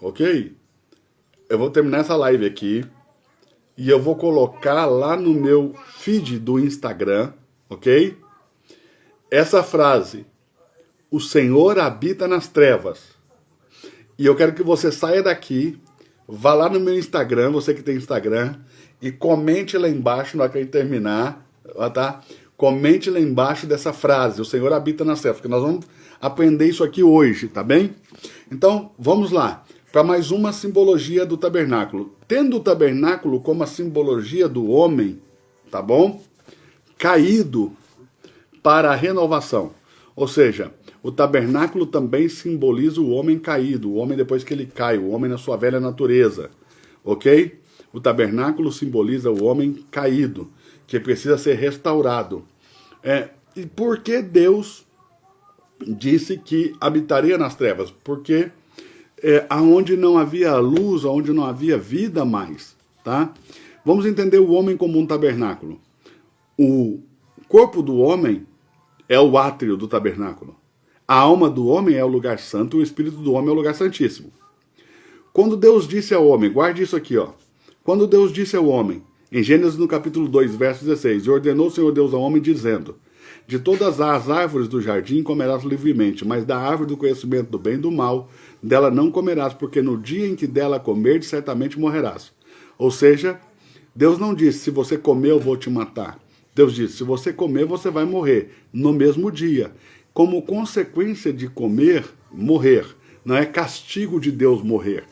ok? Eu vou terminar essa live aqui e eu vou colocar lá no meu feed do Instagram, ok? Essa frase, o Senhor habita nas trevas. E eu quero que você saia daqui, vá lá no meu Instagram, você que tem Instagram, e comente lá embaixo na hora que a gente terminar, tá? Comente lá embaixo dessa frase, o Senhor habita nas trevas, porque nós vamos aprender isso aqui hoje, tá bem? Então, vamos lá. Para mais uma simbologia do tabernáculo. Tendo o tabernáculo como a simbologia do homem, tá bom? Caído para a renovação. Ou seja, o tabernáculo também simboliza o homem caído, o homem depois que ele cai, o homem na sua velha natureza, ok? O tabernáculo simboliza o homem caído, que precisa ser restaurado. E por que Deus disse que habitaria nas trevas? Porque aonde não havia luz, aonde não havia vida mais, tá? Vamos entender o homem como um tabernáculo. O corpo do homem é o átrio do tabernáculo. A alma do homem é o lugar santo, o espírito do homem é o lugar santíssimo. Quando Deus disse ao homem, guarde isso aqui, ó. Quando Deus disse ao homem, em Gênesis no capítulo 2, verso 16, e ordenou o Senhor Deus ao homem, dizendo, de todas as árvores do jardim comerás livremente, mas da árvore do conhecimento do bem e do mal, dela não comerás, porque no dia em que dela comerdes, certamente morrerás. Ou seja, Deus não disse, se você comer eu vou te matar. Deus disse, se você comer você vai morrer no mesmo dia. Como consequência de comer, morrer. Não é castigo de Deus morrer.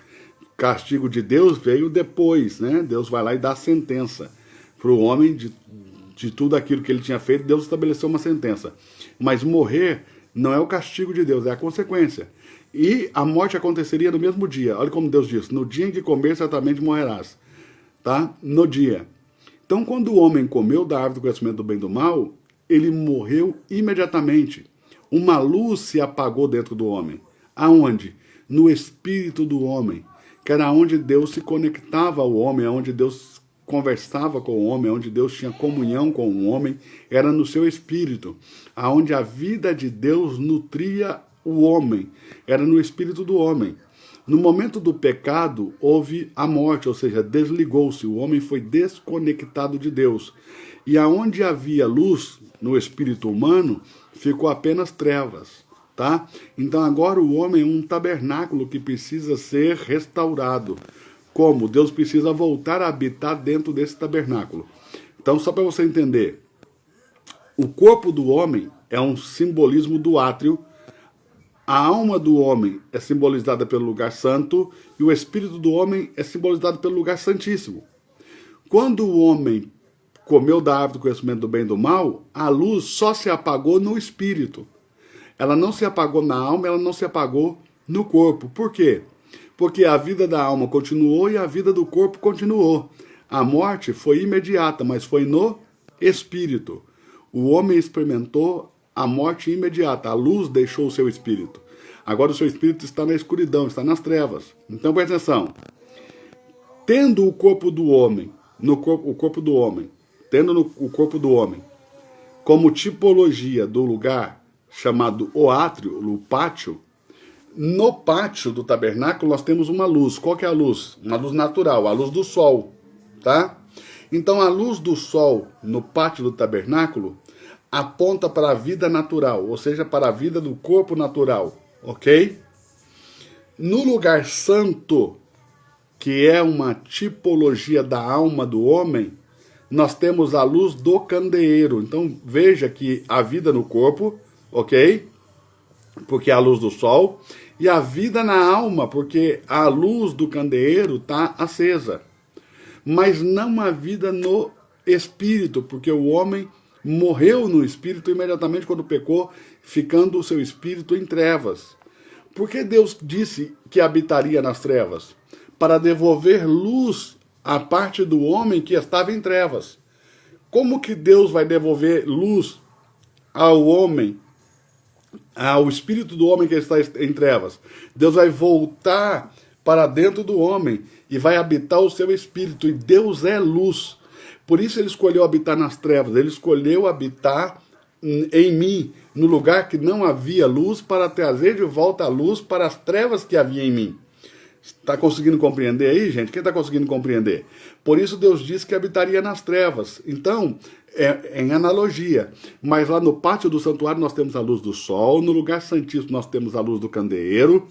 Castigo de Deus veio depois, né? Deus vai lá e dá a sentença para o homem de tudo aquilo que ele tinha feito. Deus estabeleceu uma sentença. Mas morrer não é o castigo de Deus, é a consequência. E a morte aconteceria no mesmo dia. Olha como Deus diz, no dia em que comer, certamente morrerás. Tá? No dia. Então, quando o homem comeu da árvore do conhecimento do bem e do mal, ele morreu imediatamente. Uma luz se apagou dentro do homem. Aonde? No espírito do homem, que era onde Deus se conectava ao homem, onde Deus conversava com o homem, onde Deus tinha comunhão com o homem, era no seu espírito, aonde a vida de Deus nutria o homem, era no espírito do homem. No momento do pecado, houve a morte, ou seja, desligou-se, o homem foi desconectado de Deus. E aonde havia luz no espírito humano, ficou apenas trevas, tá? Então agora o homem é um tabernáculo que precisa ser restaurado. Como? Deus precisa voltar a habitar dentro desse tabernáculo. Então, só para você entender, o corpo do homem é um simbolismo do átrio, a alma do homem é simbolizada pelo lugar santo e o espírito do homem é simbolizado pelo lugar santíssimo. Quando o homem comeu da árvore do conhecimento do bem e do mal, a luz só se apagou no espírito. Ela não se apagou na alma, ela não se apagou no corpo. Por quê? Porque a vida da alma continuou e a vida do corpo continuou. A morte foi imediata, mas foi no espírito. O homem experimentou a morte imediata, a luz deixou o seu espírito. Agora o seu espírito está na escuridão, está nas trevas. Então presta atenção. Tendo o corpo do homem, o corpo do homem, o corpo do homem como tipologia do lugar chamado o átrio, o pátio, no pátio do tabernáculo nós temos uma luz. Qual que é a luz? Uma luz natural, a luz do sol, tá? Então a luz do sol no pátio do tabernáculo aponta para a vida natural, ou seja, para a vida do corpo natural, ok? No lugar santo, que é uma tipologia da alma do homem, nós temos a luz do candeeiro. Então veja que a vida no corpo, ok? Porque é a luz do sol, e a vida na alma, porque a luz do candeeiro está acesa. Mas não a vida no espírito, porque o homem morreu no espírito imediatamente quando pecou, ficando o seu espírito em trevas. Por que Deus disse que habitaria nas trevas? Para devolver luz à parte do homem que estava em trevas. Como que Deus vai devolver luz ao homem, ao espírito do homem que está em trevas? Deus vai voltar para dentro do homem e vai habitar o seu espírito. E Deus é luz. Por isso ele escolheu habitar nas trevas. Ele escolheu habitar em mim, no lugar que não havia luz, para trazer de volta a luz para as trevas que havia em mim. Está conseguindo compreender aí, gente? Quem está conseguindo compreender? Por isso Deus disse que habitaria nas trevas. Então, é em analogia. Mas lá no pátio do santuário nós temos a luz do sol, no lugar santíssimo nós temos a luz do candeeiro,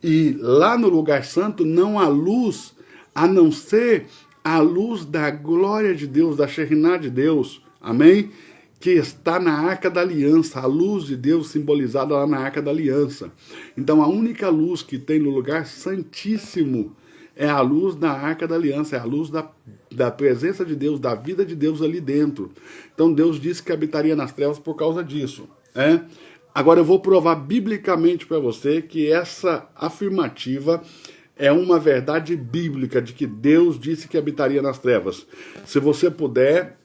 e lá no lugar santo não há luz, a não ser a luz da glória de Deus, da Shekhinah de Deus, amém? Que está na Arca da Aliança, a luz de Deus simbolizada lá na Arca da Aliança. Então a única luz que tem no lugar santíssimo é a luz da Arca da Aliança, é a luz da presença de Deus, da vida de Deus ali dentro. Então Deus disse que habitaria nas trevas por causa disso. Agora eu vou provar biblicamente para você que essa afirmativa é uma verdade bíblica de que Deus disse que habitaria nas trevas. Se você puder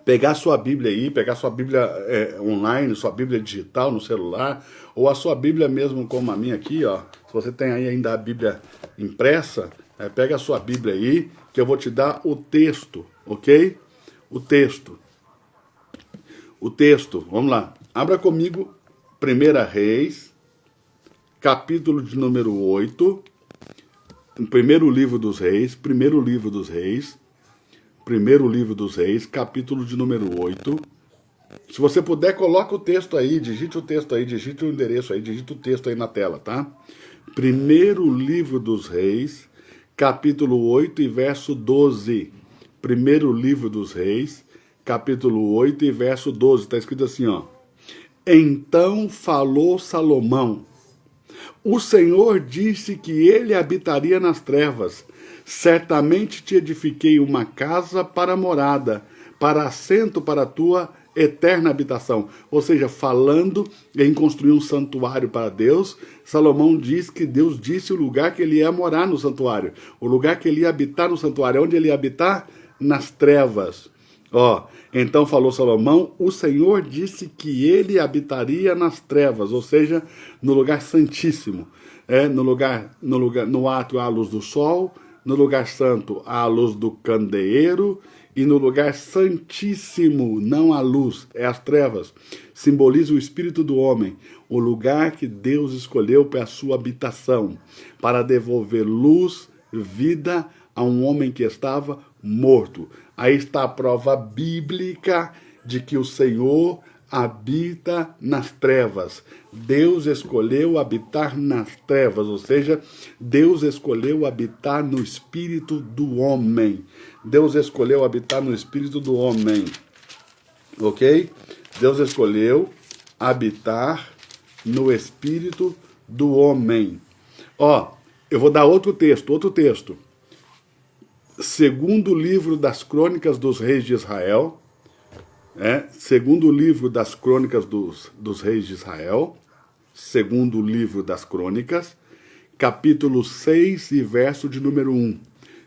pegar sua Bíblia aí, pegar sua Bíblia online, sua Bíblia digital no celular, ou a sua Bíblia mesmo como a minha aqui, ó. Se você tem aí ainda a Bíblia impressa, pega a sua Bíblia aí, que eu vou te dar o texto, ok? O texto, vamos lá. Abra comigo 1 Reis, capítulo de número 8, primeiro livro dos Reis, capítulo de número 8. Se você puder, coloca o texto aí, digite o texto aí, digite o endereço aí, digite o texto aí na tela, tá? Primeiro livro dos Reis, capítulo 8 e verso 12. Primeiro livro dos Reis, capítulo 8 e verso 12. Está escrito assim, ó. Então falou Salomão: o Senhor disse que ele habitaria nas trevas. Certamente te edifiquei uma casa para morada, para assento para a tua eterna habitação. Ou seja, falando em construir um santuário para Deus, Salomão diz que Deus disse o lugar que ele ia morar no santuário, o lugar que ele ia habitar no santuário. Onde ele ia habitar? Nas trevas. Ó, então falou Salomão, o Senhor disse que ele habitaria nas trevas, ou seja, no lugar santíssimo. No átrio há a luz do sol, no lugar santo há a luz do candeeiro, e no lugar santíssimo não há luz, é as trevas. Simboliza o espírito do homem, o lugar que Deus escolheu para a sua habitação, para devolver luz, vida a um homem que estava morto. Aí está a prova bíblica de que o Senhor habita nas trevas. Deus escolheu habitar nas trevas, ou seja, Deus escolheu habitar no espírito do homem. Deus escolheu habitar no espírito do homem. Ok? Deus escolheu habitar no espírito do homem. Ó, eu vou dar outro texto. Segundo livro das Crônicas dos Reis de Israel, segundo livro das Crônicas dos Reis de Israel, segundo livro das Crônicas, capítulo 6 e verso de número 1.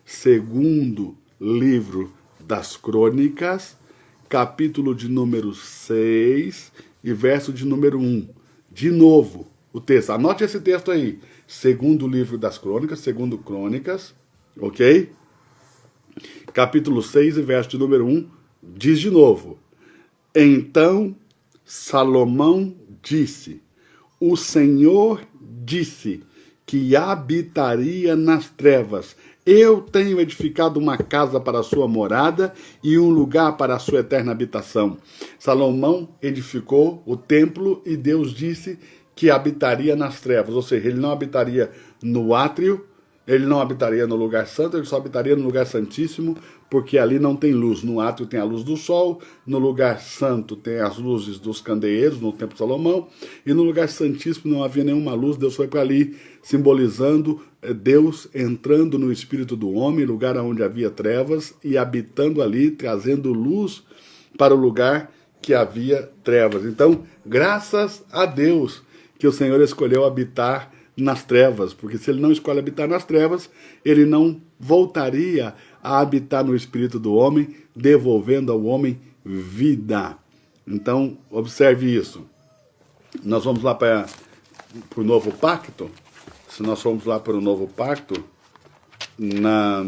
Segundo livro das Crônicas, capítulo de número 6 e verso de número 1. De novo, o texto. Anote esse texto aí. Segundo livro das Crônicas, segundo Crônicas, ok? Capítulo 6 e verso de número 1, diz de novo. Então Salomão disse, o Senhor disse que habitaria nas trevas. Eu tenho edificado uma casa para a sua morada e um lugar para a sua eterna habitação. Salomão edificou o templo e Deus disse que habitaria nas trevas, ou seja, ele não habitaria no átrio, ele não habitaria no lugar santo, ele só habitaria no lugar santíssimo, porque ali não tem luz. No átrio tem a luz do sol, no lugar santo tem as luzes dos candeeiros, no templo de Salomão, e no lugar santíssimo não havia nenhuma luz, Deus foi para ali, simbolizando Deus entrando no espírito do homem, lugar onde havia trevas, e habitando ali, trazendo luz para o lugar que havia trevas. Então, graças a Deus que o Senhor escolheu habitar nas trevas, porque se ele não escolhe habitar nas trevas, ele não voltaria a habitar no espírito do homem, devolvendo ao homem vida. Então, observe isso. Nós vamos lá para o novo pacto. Se nós formos lá para o novo pacto, na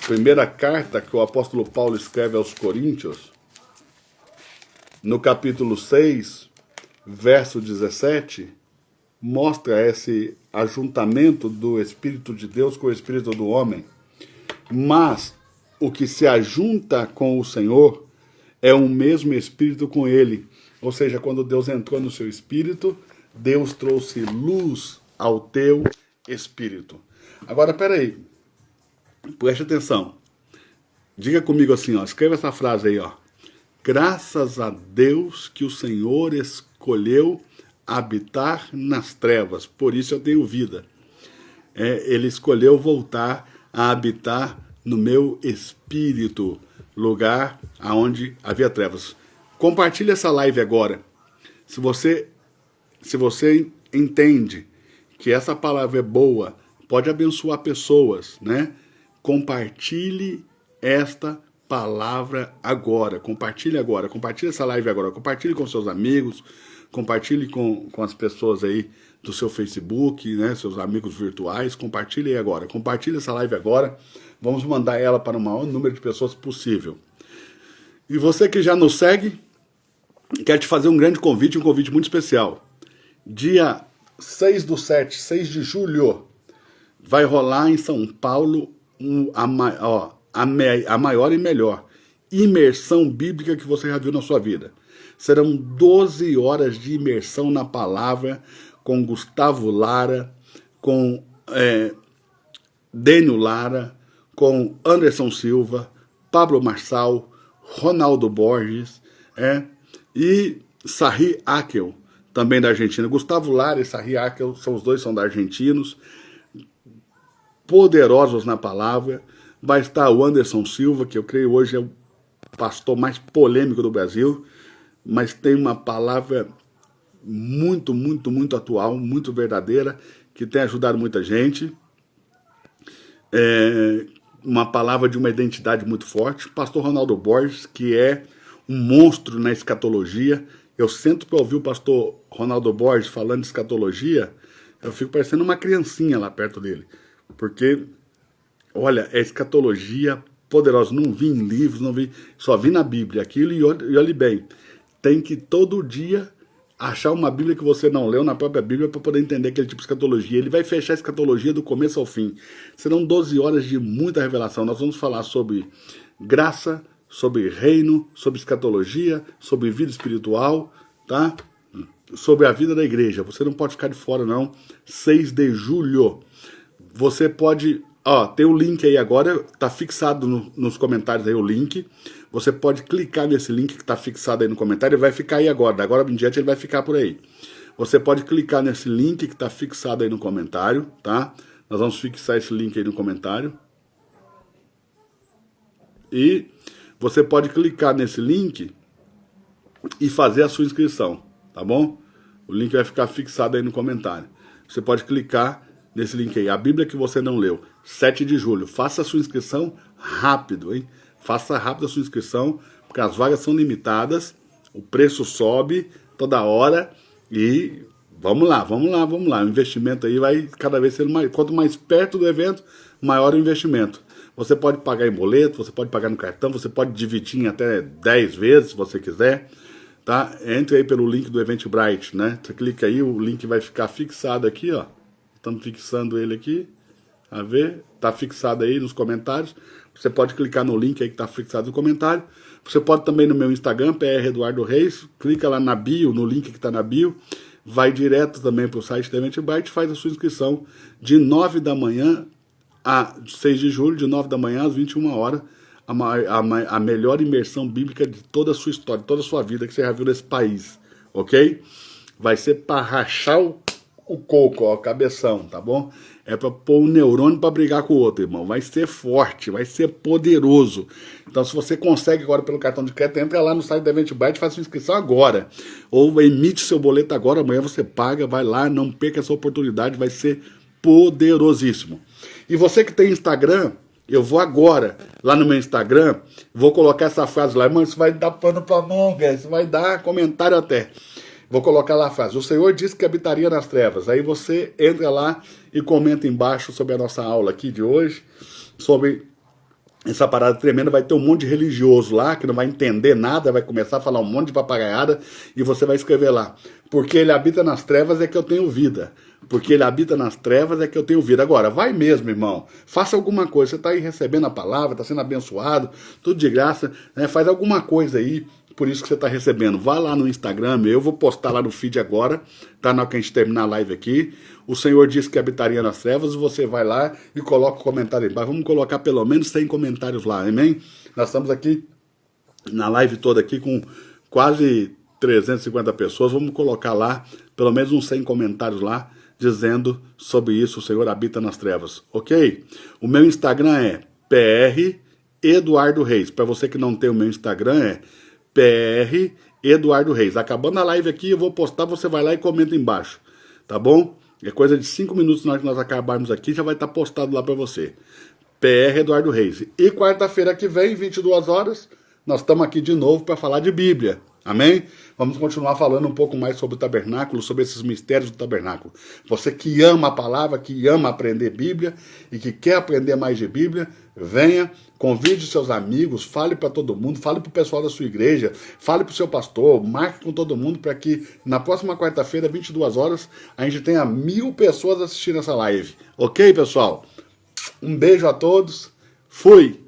primeira carta que o apóstolo Paulo escreve aos Coríntios, no capítulo 6, verso 17, mostra esse ajuntamento do Espírito de Deus com o Espírito do homem. Mas o que se ajunta com o Senhor é o mesmo Espírito com ele. Ou seja, quando Deus entrou no seu Espírito, Deus trouxe luz ao teu Espírito. Agora, peraí. Preste atenção. Diga comigo assim, ó. Escreva essa frase aí, ó. Graças a Deus que o Senhor escolheu habitar nas trevas, por isso eu tenho vida. Ele escolheu voltar a habitar no meu espírito, lugar onde havia trevas. Compartilhe essa live agora. Se você entende que essa palavra é boa, pode abençoar pessoas, né? Compartilhe esta palavra agora. Compartilhe agora. Compartilhe essa live agora. Compartilhe com seus amigos. Compartilhe com as pessoas aí do seu Facebook, né, seus amigos virtuais. Compartilhe aí agora. Compartilhe essa live agora. Vamos mandar ela para o maior número de pessoas possível. E você que já nos segue, quer te fazer um grande convite, um convite muito especial. Dia 6/7, 6 de julho, vai rolar em São Paulo a maior e melhor imersão bíblica que você já viu na sua vida. Serão 12 horas de imersão na palavra com Gustavo Lara, com Dênio Lara, com Anderson Silva, Pablo Marçal, Ronaldo Borges e Sarri Akel, também da Argentina. Gustavo Lara e Sarri Akel, os dois são da argentinos, poderosos na palavra. Vai estar o Anderson Silva, que eu creio hoje é o pastor mais polêmico do Brasil, mas tem uma palavra muito, muito, muito atual, muito verdadeira, que tem ajudado muita gente. uma palavra de uma identidade muito forte. Pastor Ronaldo Borges, que é um monstro na escatologia. Eu sento para ouvir o pastor Ronaldo Borges falando de escatologia, eu fico parecendo uma criancinha lá perto dele. Porque, olha, é escatologia poderosa. Não vi em livros, não vi, só vi na Bíblia aquilo. E olhe bem, tem que todo dia achar uma Bíblia que você não leu na própria Bíblia para poder entender aquele tipo de escatologia. Ele vai fechar a escatologia do começo ao fim. Serão 12 horas de muita revelação. Nós vamos falar sobre graça, sobre reino, sobre escatologia, sobre vida espiritual, tá? Sobre a vida da igreja. Você não pode ficar de fora, não. 6 de julho. Você pode... Ó, tem o link aí agora, tá fixado nos comentários aí o link. Você pode clicar nesse link que tá fixado aí no comentário, ele vai ficar aí agora. Da agora em diante ele vai ficar por aí. Você pode clicar nesse link que tá fixado aí no comentário, tá? Nós vamos fixar esse link aí no comentário. E você pode clicar nesse link e fazer a sua inscrição, tá bom? O link vai ficar fixado aí no comentário. Você pode clicar nesse link aí, a Bíblia que você não leu, 7 de julho. Faça a sua inscrição rápido, hein? Faça rápido a sua inscrição, porque as vagas são limitadas, o preço sobe toda hora e vamos lá. O investimento aí vai cada vez sendo mais, quanto mais perto do evento, maior o investimento. Você pode pagar em boleto, você pode pagar no cartão, você pode dividir em até 10 vezes, se você quiser, tá? Entre aí pelo link do Eventbrite, né? Você clica aí, o link vai ficar fixado aqui, ó. Estamos fixando ele aqui, a ver, tá fixado aí nos comentários. Você pode clicar no link aí que tá fixado no comentário. Você pode também no meu Instagram, PR Eduardo Reis, clica lá na bio, no link que tá na bio, vai direto também pro site da Eventbrite, faz a sua inscrição de 9 da manhã a 6 de julho, de 9 da manhã às 21 horas, a melhor imersão bíblica de toda a sua história, toda a sua vida que você já viu nesse país, ok? Vai ser para rachar o coco, ó, o cabeção, tá bom? É para pôr um neurônio para brigar com o outro, irmão. Vai ser forte, vai ser poderoso. Então, se você consegue agora pelo cartão de crédito, entra lá no site da Eventbrite e faça sua inscrição agora. Ou emite seu boleto agora, amanhã você paga, vai lá, não perca essa oportunidade, vai ser poderosíssimo. E você que tem Instagram, eu vou agora lá no meu Instagram, vou colocar essa frase lá, mano, isso vai dar pano pra manga, isso vai dar comentário até. Vou colocar lá a frase, o Senhor disse que habitaria nas trevas. Aí você entra lá e comenta embaixo sobre a nossa aula aqui de hoje, sobre essa parada tremenda. Vai ter um monte de religioso lá que não vai entender nada, vai começar a falar um monte de papagaiada e você vai escrever lá, porque ele habita nas trevas é que eu tenho vida. Porque ele habita nas trevas é que eu tenho vida. Agora, vai mesmo, irmão. Faça alguma coisa. Você está aí recebendo a palavra, está sendo abençoado, tudo de graça, né? Faz alguma coisa aí, por isso que você está recebendo. Vá lá no Instagram, eu vou postar lá no feed agora, tá? Na hora que a gente terminar a live aqui. O Senhor disse que habitaria nas trevas, você vai lá e coloca o comentário aí. Vamos colocar pelo menos 100 comentários lá, amém? Nós estamos aqui na live toda aqui com quase 350 pessoas. Vamos colocar lá pelo menos uns 100 comentários lá, dizendo sobre isso, o Senhor habita nas trevas, ok? O meu Instagram é PR Eduardo Reis. Para você que não tem o meu Instagram, é PR Eduardo Reis. Acabando a live aqui, eu vou postar, você vai lá e comenta embaixo, tá bom? É coisa de 5 minutos na hora que nós acabarmos aqui, já vai estar postado lá para você. PR Eduardo Reis. E quarta-feira que vem, 22 horas, nós estamos aqui de novo para falar de Bíblia. Amém? Vamos continuar falando um pouco mais sobre o tabernáculo, sobre esses mistérios do tabernáculo. Você que ama a palavra, que ama aprender Bíblia e que quer aprender mais de Bíblia, venha, convide seus amigos, fale para todo mundo, fale para o pessoal da sua igreja, fale para o seu pastor, marque com todo mundo para que na próxima quarta-feira, 22 horas, a gente tenha 1000 pessoas assistindo essa live. Ok, pessoal? Um beijo a todos. Fui!